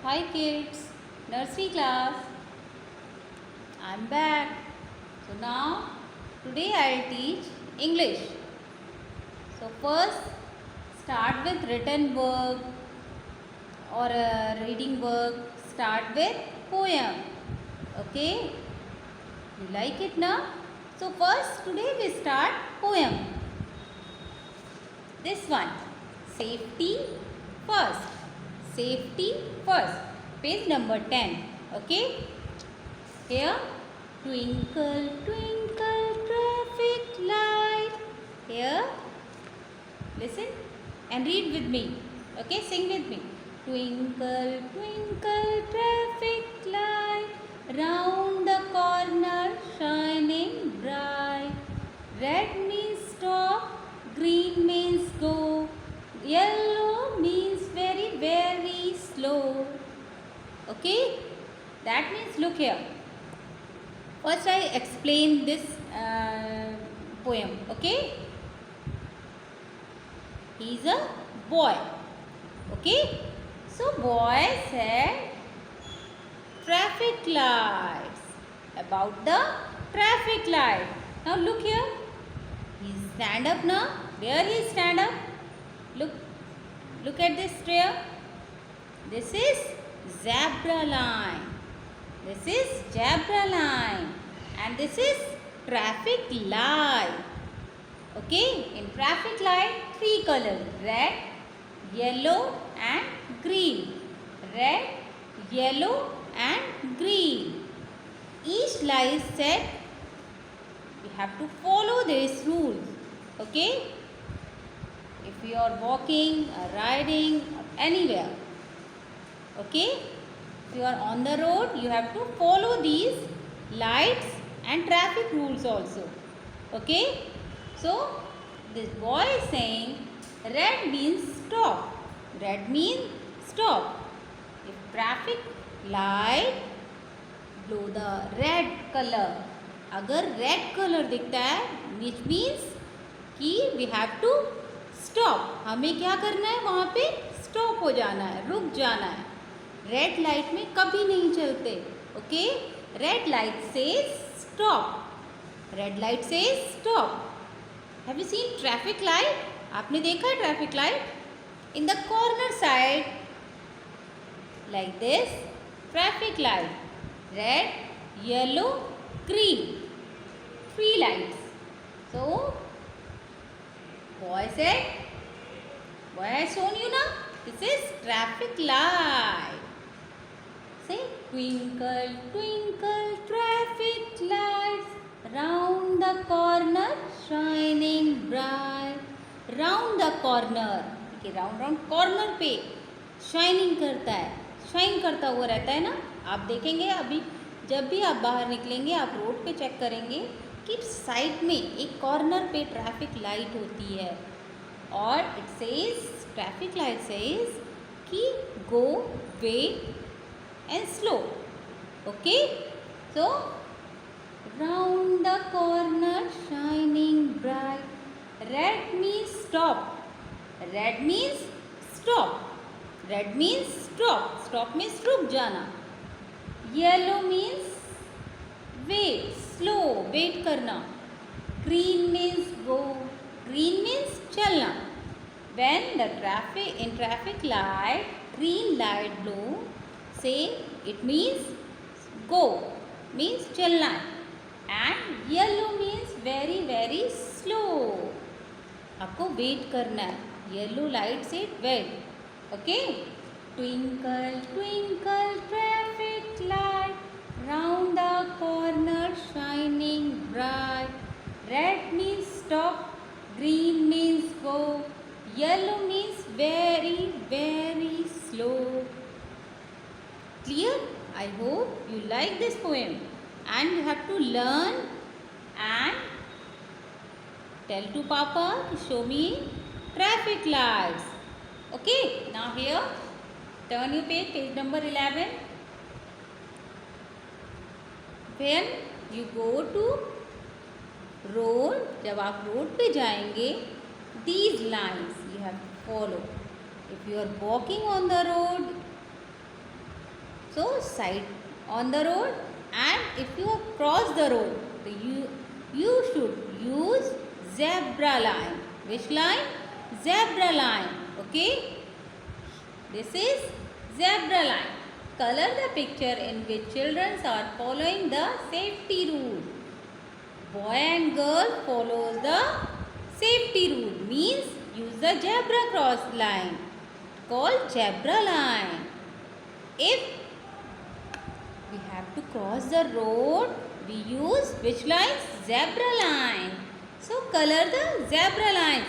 Hi kids, nursery class. I'm back. So now today I'll teach English. So first start with written work or a reading work. Start with poem. Okay? You like it now? So first today we start poem. This one. Safety first. Safety first. Page number 10. Okay? Here, twinkle, twinkle, traffic light. Here, listen and read with me. Okay, sing with me. Twinkle, twinkle, traffic light, round the corner shining bright. Red means stop, green means go, yellow means very, very slow. Okay, that means look here. First I explain this poem, okay? He is a boy, okay? So boy said traffic lights, about the traffic light. Now look here, he stand up now. Where he stand up? Look at this tree. This is zebra line. This is zebra line and this is traffic light. Okay, in traffic light, three colors: red, yellow and green. Red, yellow and green. Each light said we have to follow these rules. Okay, if you are walking or riding or anywhere. Okay. If you are on the road, you have to follow these lights and traffic rules also. Okay. So, this boy is saying red means stop. Red means stop. If traffic light blow the red color, अगर red color दिखता है, which means कि we have to stop. हमें क्या करना है? वहाँ पे stop हो जाना है, रुक जाना है. रेड लाइट में कभी नहीं चलते. ओके, रेड लाइट से स्टॉप. रेड लाइट से stop. Have you seen traffic light? आपने देखा है traffic light? In the corner side like this traffic light, red, yellow, green, three lights. So boy said, boy has shown you ना, this is traffic light. Say, twinkle, twinkle, traffic lights, round the corner, shining bright. Round the corner, देखिए round corner पे shining करता है, shine करता हुआ रहता है ना. आप देखेंगे अभी जब भी आप बाहर निकलेंगे, आप रोड पे चेक करेंगे कि साइड में एक कॉर्नर पे ट्रैफिक लाइट होती है और it says, traffic light says कि गो, wait and slow. Okay, so round the corner shining bright. Red means stop. Red means stop. Red means stop. Stop means रुक जाना. Yellow means wait, slow, wait करना. Green means go. Green means चलना. When the traffic light, green light blow, say it means go, means चलना है, and yellow means very very slow, आपको wait करना है. Yellow light से wait. Okay, twinkle twinkle traffic light, round the corner shining bright. Red means stop, green means go, yellow means very very slow. Clear? I hope you like this poem and you have to learn and tell to Papa to show me traffic lights. Okay, now here turn your page number 11. When you go to road, जब आप road पे जाएंगे, these lines you have to follow. If you are walking on the road, So side on the road, and if you cross the road, so you should use zebra line. Which line? Zebra line. Okay. This is zebra line. Color the picture in which children are following the safety rule. Boy and girl follows the safety rule, means use the zebra cross line called zebra line. If we have to cross the road, we use which line? Zebra line. So color the zebra line.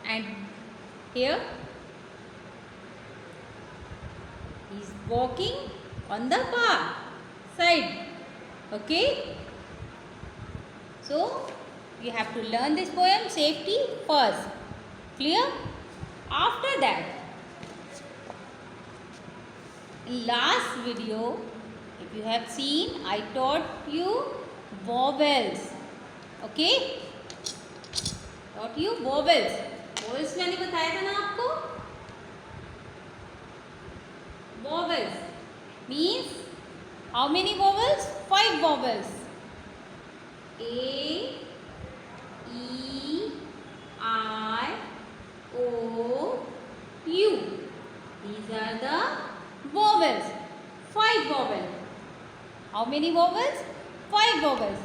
And here he is walking on the path side. Okay. So you have to learn this poem safety first. Clear? After that, in last video, if you have seen, I taught you vowels. Okay? Taught you vowels. Vowels मैंने बताया था ना आपको? Vowels means how many vowels? 5 vowels. A, E, I, O, U. These are the vowels. 5 vowels. How many vowels? 5 vowels.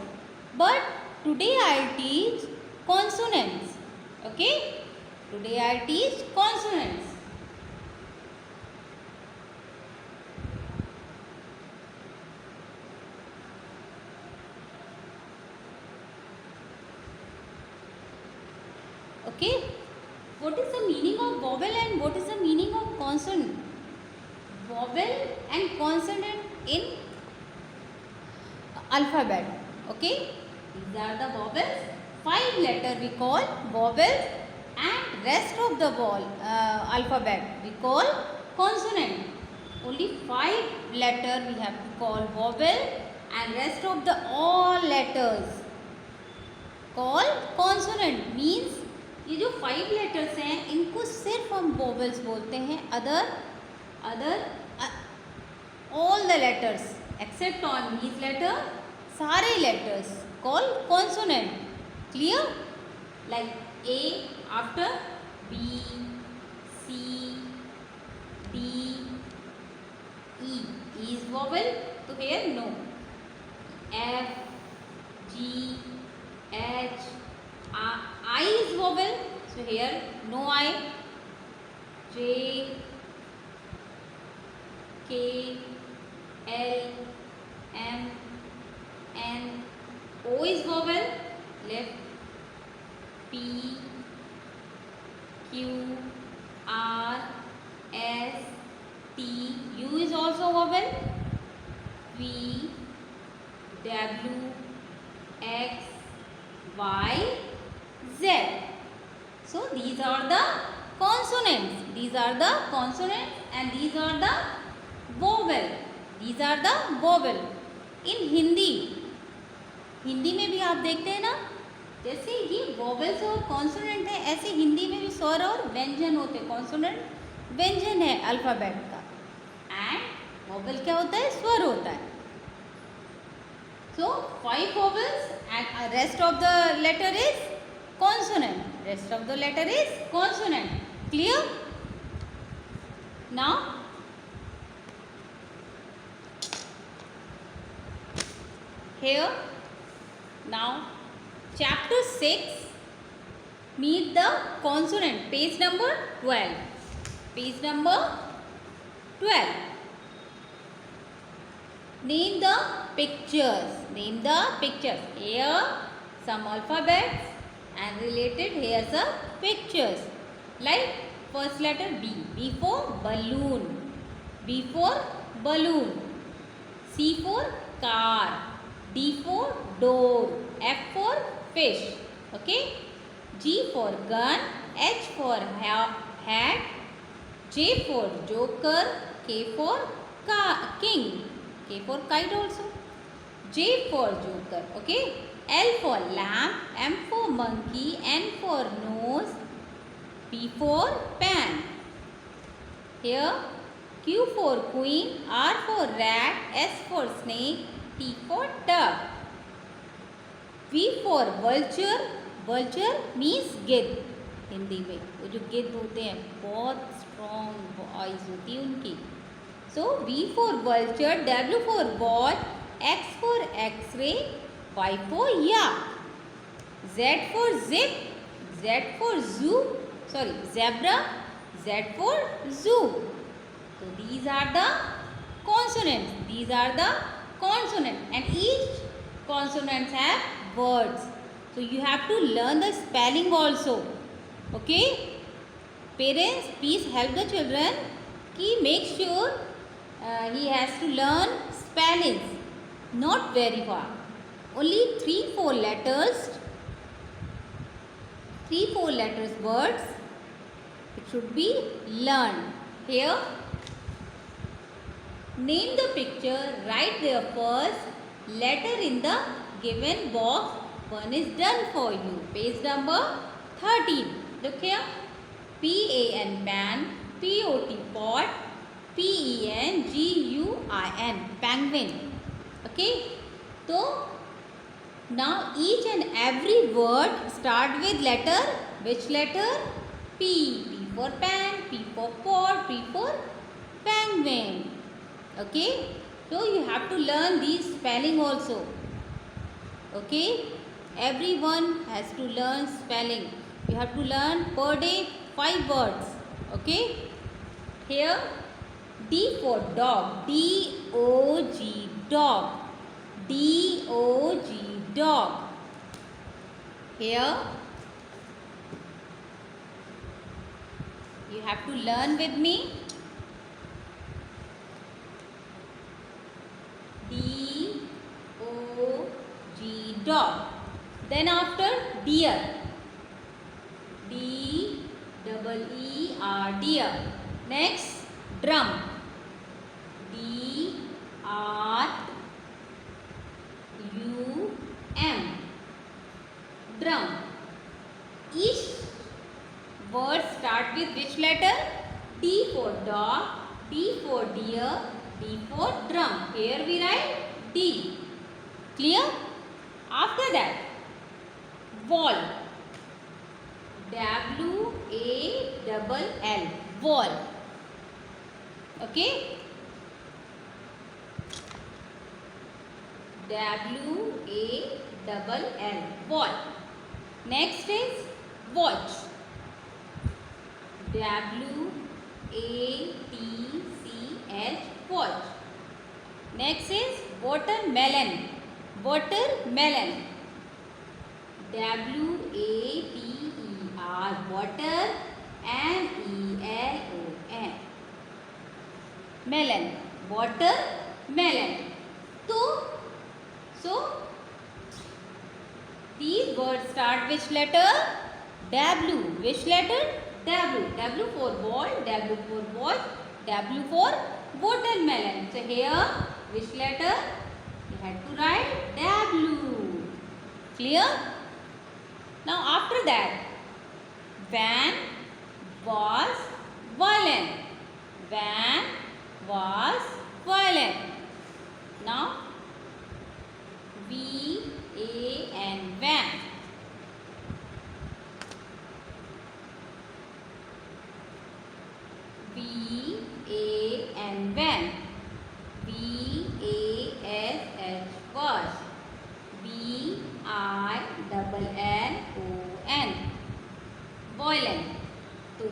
But today I'll teach consonants. Okay? Today I'll teach consonants. Okay? What is the meaning of vowel and what is the meaning of consonant? Vowel and consonant in alphabet. Okay? These are the vowels. 5 letters we call vowels, and rest of the alphabet we call consonant. Only 5 letters we have to call vowel, and rest of the all letters call consonant. Means ये जो 5 letters हैं इनको सिर्फ हम vowels बोलते हैं. Other all the letters except on these letter, सारे letters call consonant. Clear? Like A after B, C, D, E is vowel. तो here no. F, G, H, I is vowel, so here no I. J, K, L, M, N, O is vowel. Left. P, Q, R, S, T. U is also vowel. V, W, X, Y, Z. So these are the consonants. These are the consonants and these are the vowel. These are the vowel. In Hindi में भी आप देखते हैं ना, जैसे ये vowels और consonant है, ऐसे हिंदी में भी स्वर और व्यंजन होते हैं. कॉन्सोनेंट व्यंजन है अल्फ़ाबेट का, एंड वॉवेल क्या होता है? स्वर होता है. So 5 vowels and rest of the letter is consonant. Rest of the letter is consonant. Clear? Now here, now chapter 6, meet the consonant. Page number 12. Page number 12. Name the pictures. Name the pictures. Here some alphabets and related here some pictures. Like first letter B. B for balloon. B for balloon. C for car. D for door. F for fish. Okay. G for gun. H for hat. J for joker. K for king. K for kite also. J for joker. Okay. L for lamp. M for monkey. N for nose. P for pan. Here Q for queen, R for rat, S for snake, T for duck. V for vulture, vulture means गिद्ध हिंदी में। वो जो गिद्ध होते हैं बहुत strong eyes होती है उनकी। सो V for vulture, W for watch, X for X-ray, Y for yak, Z for zip, Z for zebra, Z for zoo. So these are the consonants. These are the consonants, and each consonants have words. So you have to learn the spelling also. Okay? Parents, please help the children. Make sure he has to learn spellings. Not very far. Only 3-4 letters. 3-4 letters words. It should be learned. Here. Name the picture, write their first letter in the given box. One is done for you. Page number 13. Look here. P-A-N, pan, P-O-T, pot, P-E-N-G-U-I-N, penguin. Okay. So, now each and every word start with letter. Which letter? P. P for pan, P for pot, P for penguin. Okay, so you have to learn these spelling also. Okay, everyone has to learn spelling. You have to learn per day 5 words. Okay, here D for dog, D-O-G, dog, D-O-G, dog. Here you have to learn with me. D-O-G, dog. Then after deer, D-E-E-R, deer. Next drum, D-R-U-M, drum. Each word start with which letter? D for dog, D for deer, D for drum. Here we write D. Clear? After that, wall. W-A-L-L. Wall. Okay? W-A-L-L. Wall. Next is watch. W-A-T-C-H. Watch. Next is watermelon. Watermelon. W-A-T-E-R. Water. M-E-L-O-N. Melon. Watermelon. So these words start which letter? W. Which letter? W. W for ball, W for watch, W for watermelon. So here, which letter? You had to write W. Clear? Now after that, van was violent. Van was violent. Now, V-A-N, van. V-A-N, van. V-A-S-H, was. V-I-L-L-O-N, violent. So,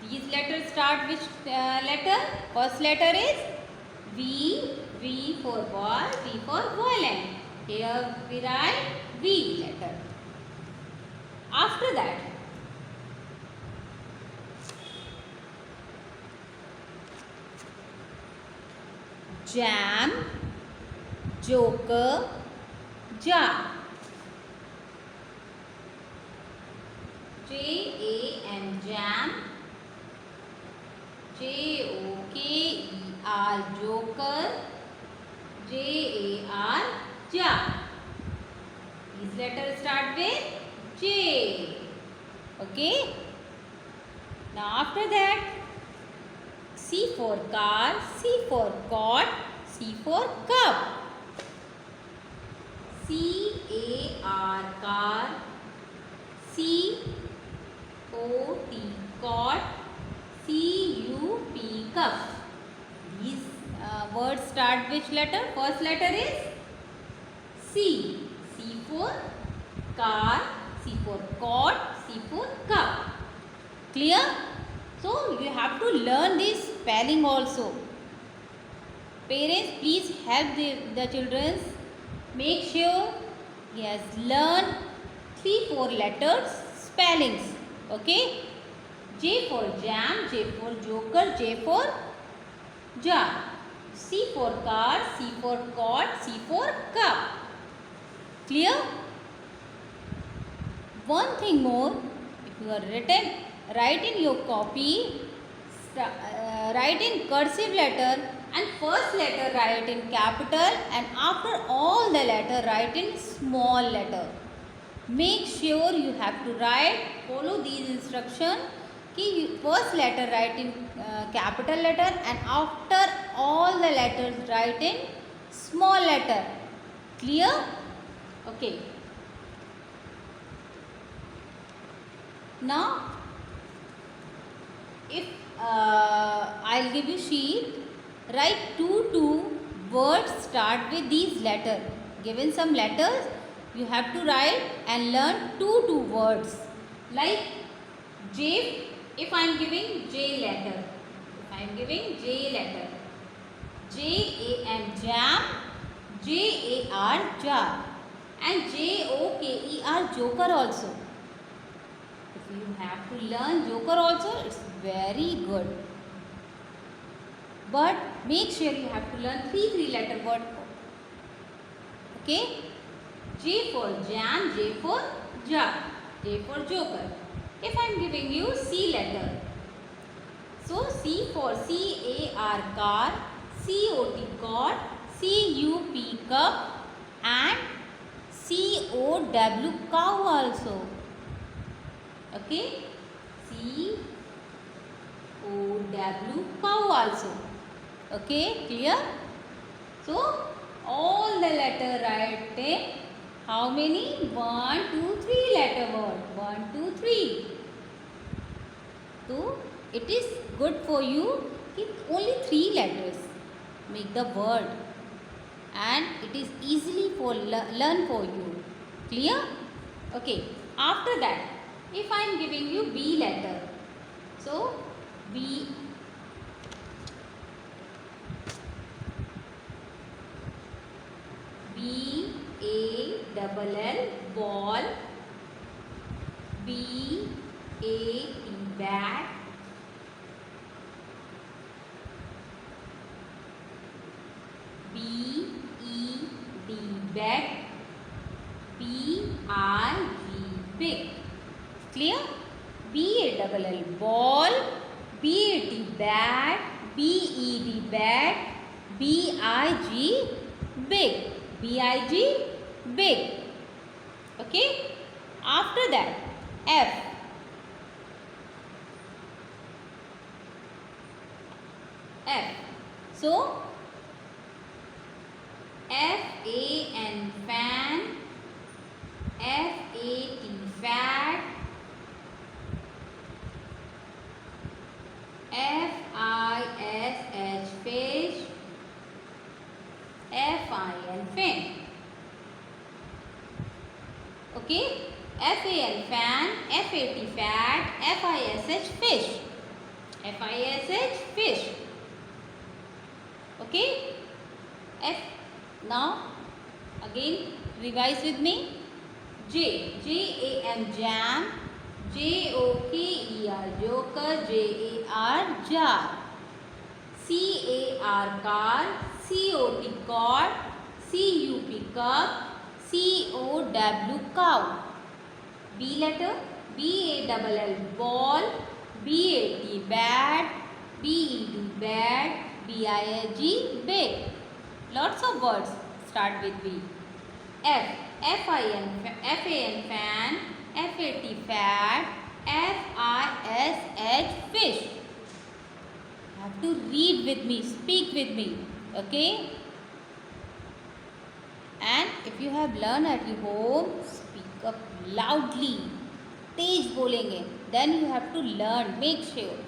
these letters start which letter? First letter is V. V for ball, V for violent. Here we write V letter. After that, jam, joker, jar. J-A-M, jam. J-O-K-E-R, joker. J-A-R, jar. These letters start with J. Okay. Now after that, C C for car, C for cot, C for cup. C-A-R car, C-O-T cot, C-U-P cup. These words start which letter? First letter is C. C for car, C for cot, C for cup. Clear? So you have to learn this spelling also. Parents, please help the children. Make sure he has learned 3-4 letters spellings. Okay? J for jam, J for joker, J for jar. C for car, C for cot, C for cup. Clear? One thing more, if you are write in your copy, write in cursive letter and first letter write in capital and after all the letter write in small letter. Make sure you have to follow these instructions. First letter write in capital letter and after all the letters write in small letter. Clear? Okay. Now, if I'll give you sheet, write 2 words start with these letters. Given some letters, you have to write and learn 2 words. Like J, if I am giving J letter, J-A-M jam, J-A-R jar and J-O-K-E-R joker also. If you have to learn joker also, it's very good. But make sure you have to learn 3 letter word. Okay? J for jam, J for jar, J for joker. If I am giving you C letter, so C for C-A-R car, C-O-T cot, C-U-P cup and C-O-W cow also. Okay? C-O-W cow also. Okay? Clear? So, all the letter write in how many? 1, 2, 3 letter word. 1, 2, 3. So, it is good for you if only 3 letters make the word and it is easily for learn for you. Clear? Okay. After that, if I am giving you B letter, so B, B-A-L-L ball, B-A-T bat, B-E-D bat, B-I-G big. Clear? B-A-L-L ball, B-A-T bat, B-E-D bat, B-I-G big. B-I-G big. Okay? After that, F. F. So, F-A-N fan, F-A-T fat, F-I-S-H fish, F-I-N fin. Okay? F-A-N fan, F-A-T fat, F-I-S-H fish. F-I-S-H fish. Okay? F. Now, again revise with me. J. J-A-M jam, J-O-K-E-R joker, J-A-R jar. C-A-R car, C-O-T cot, C-U-P cup, C-O-W cow. B letter, B-A-L-L ball, B-A-T bat, B-E-D bat, B-I-G big. Lots of words start with B. F. F-I-N, F-A-N fan, F-A-T fat, F-I-S-H fish. have to read with me, speak with me. Okay? And if you have learned at your home, speak up loudly. तेज बोलेंगे. Then you have to learn. Make sure.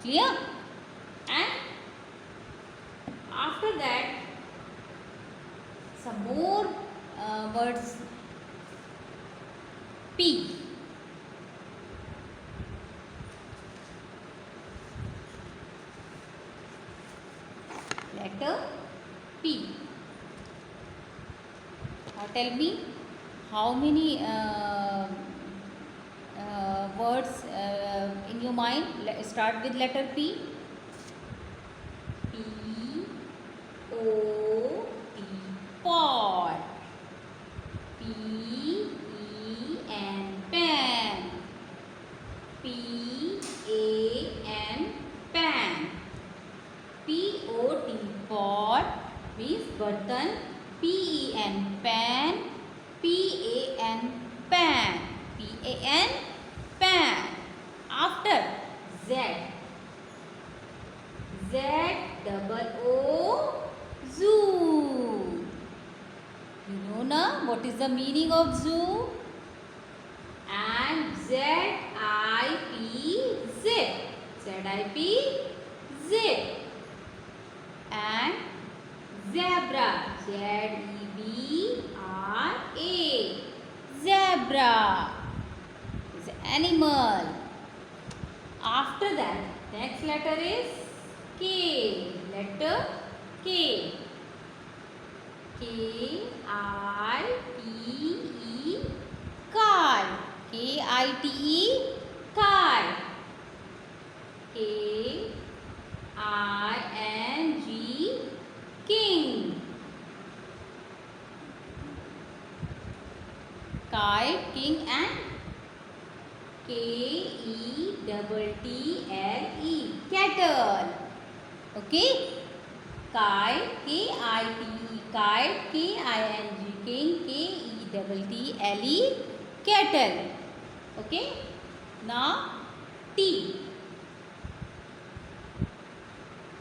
Clear? And after that, some more words. P. Letter P. Now tell me how many words in your mind start with letter P. P O T, pot. P E N, pen. P A N, pan. P O T, pot means button. P E N, pan. P A N, pan. P A N, pan. After Z. Z double O, zoo. You know na what is the meaning of zoo? And Z I P, zip. Z I P, zip. And zebra. Z E B R A, zebra is an animal. After that, next letter is K. Letter K. K I T E, kite. K I T E, kite. K I N G, king. Kite, king, and K E double T L E, kettle. Okay? Kite, K I T E, kite. K I N G, king. K E double T L E, kettle. Okay? Now T.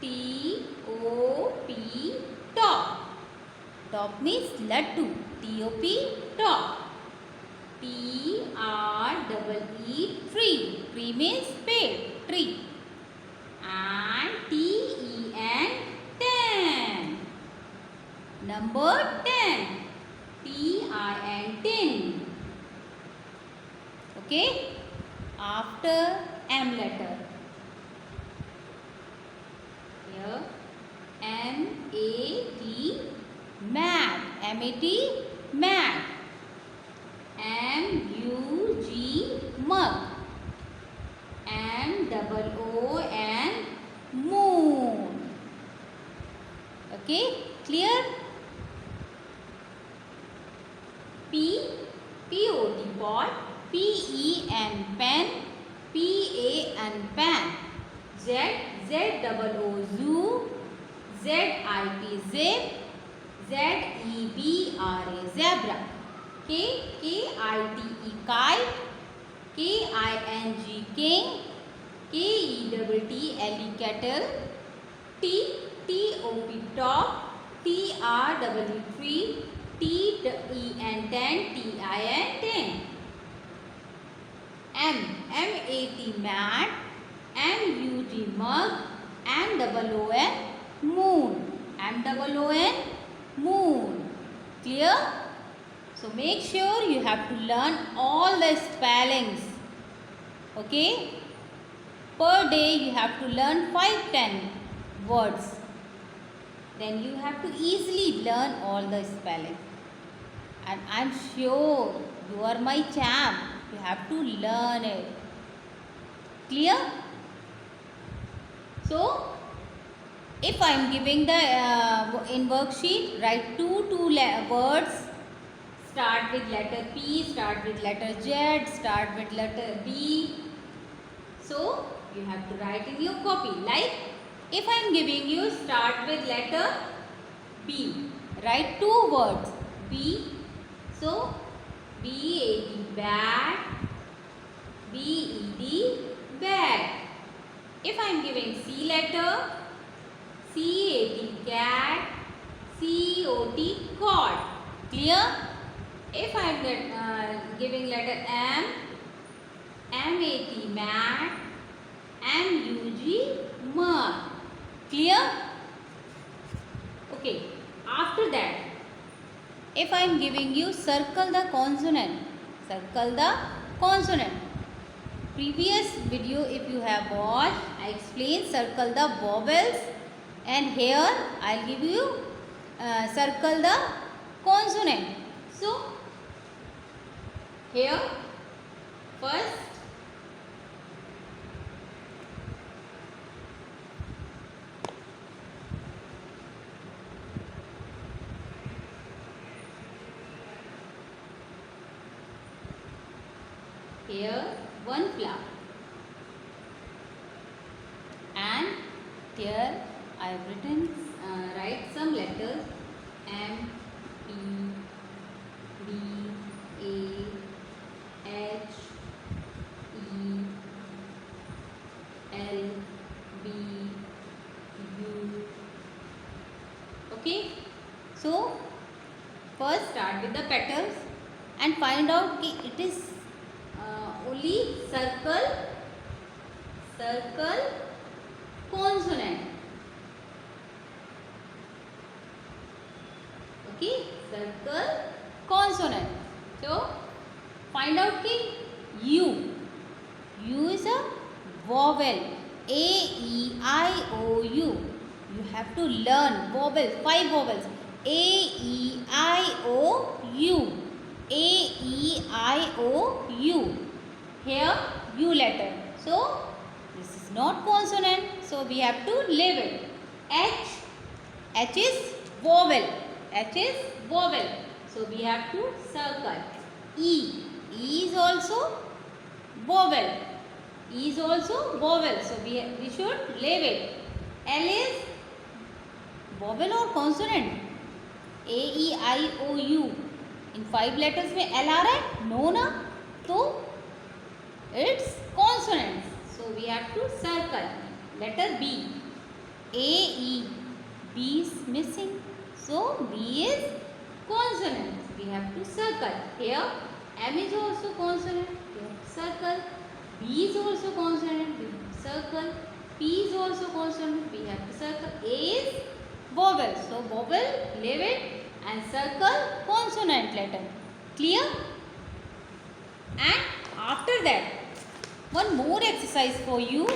T O P, top. Top means laddu. T O P, top. T R double E, tree. Tree means spade, tree. And T E N, ten. Number 10. T I N, tin. Okay? After M letter. Here M A T, mat. M A T, mat. M U G, mug. M double O N, moon. Okay, clear? P, P O T, pot. P E N, pen. P A N, pan. Z, Z double O, zoo. Z I P, zip. Z E B R A, zebra. K, K I T E, kite. K I N G, king. K E double T L E, kettle. T, T O P, top. T R double E, tree. T E N, ten. T I N, ten. M, M A T, mat. M U G, mug. M double O N, moon. M double O N, moon. Clear? So make sure you have to learn all the spellings. Okay? Per day you have to learn 5-10 words. Then you have to easily learn all the spellings. And I am sure you are my champ. You have to learn it. Clear? So, if I am giving the in worksheet, write two words. Start with letter P, start with letter Z, start with letter B. So, you have to write in your copy. Like, if I am giving you, start with letter B. Write 2 words. B. So, B-A-D, bat. B-E-D, bat. If I am giving C letter, C-A-T cat, C-O-T cot. Clear? If I am giving letter M, M-A-T mat, M-U-G mug. Clear? Okay. After that, if I am giving you circle the consonant, circle the consonant. Previous video if you have watched, I explained circle the vowels, and here I will give you circle the consonant. So here first here one flower, and here I have written write some letters M, P, B, A, H, E, L, B, U. Okay, so first start with the petals and find out कि it is only circle consonant. Okay, circle consonant. So find out कि U is a vowel. A-E-I-O-U. You have to learn vowel, 5 vowels. A-E-I-O-U. A-E-I-O-U. Here U letter. So this is not consonant. So we have to leave it. H is vowel. H is vowel. So we have to circle. E is also vowel. E is also vowel. So we should leave it. L is vowel or consonant? A-E-I-O-U. In 5 letters में L आ रहा है? No ना? तो it's consonants. So we have to circle. Letter B. A-E. B is missing. So B is consonant. We have to circle. Here M is also consonant. We have to circle. B is also consonant. We have to circle. P is also consonant. We have to circle. A is vowel. So vowel, leave it and circle consonant letter. Clear? And after that, one more exercise for you.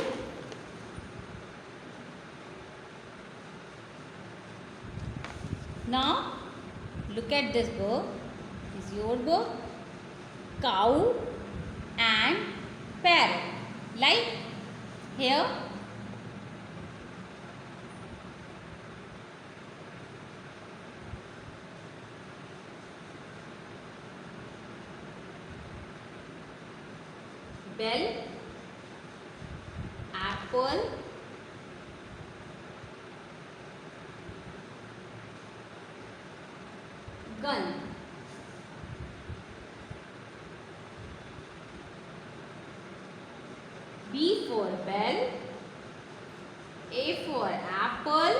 Now look at this book. This is your book. Cow and parrot. Like here bell, apple, gun. B for bell, A for apple,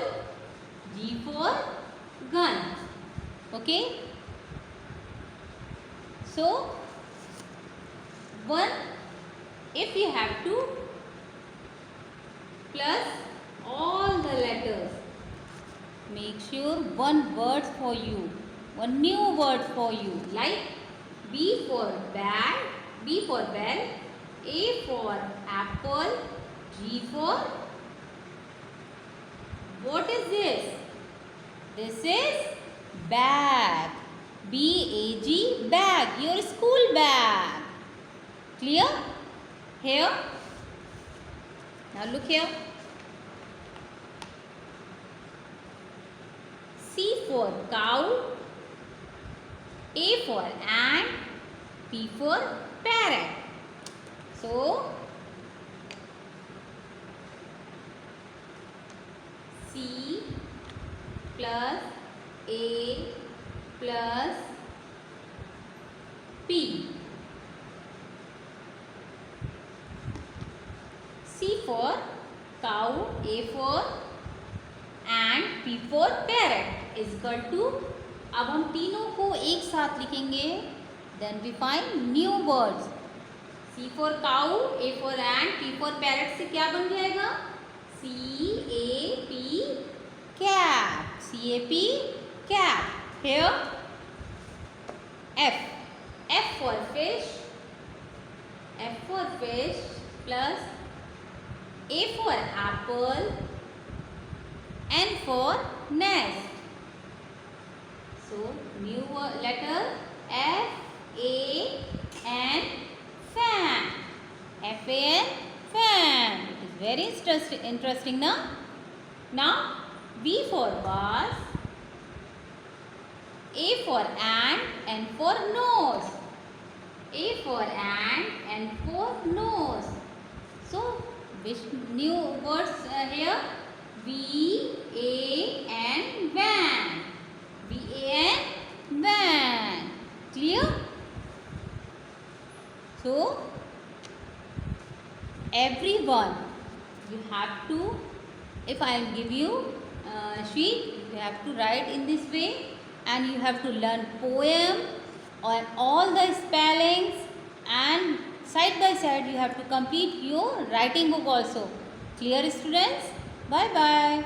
G for gun. Okay. So one, if you have to plus all the letters, make sure one word for you, one new word for you, like B for bag, B for bell, A for apple, G for, what is this? This is bag. B-A-G, bag, your school bag. Clear? Here. Now look here. C for cow, A for ant, P for parrot. So C plus A plus P. C for cow, A for ant, P for parrot is equal to, अब हम तीनों को एक साथ लिखेंगे. Then we find new words. C for cow, A for ant, P for parrot से क्या बन जाएगा? CAP cat. CAP cat. Here F. F for fish. F for fish plus A for apple. N for nest. So new letter F A N fan. F A N fan. It is very interesting now. Now V for vase. A for ant, N for nose. A for ant, N for nose. So which new words here? V-A-N van. V-A-N van. Clear? So everyone, you have to, if I give you sheet, you have to write in this way, and you have to learn poem on all the spellings, and side by side you have to complete your writing book also. Clear, students? Bye bye.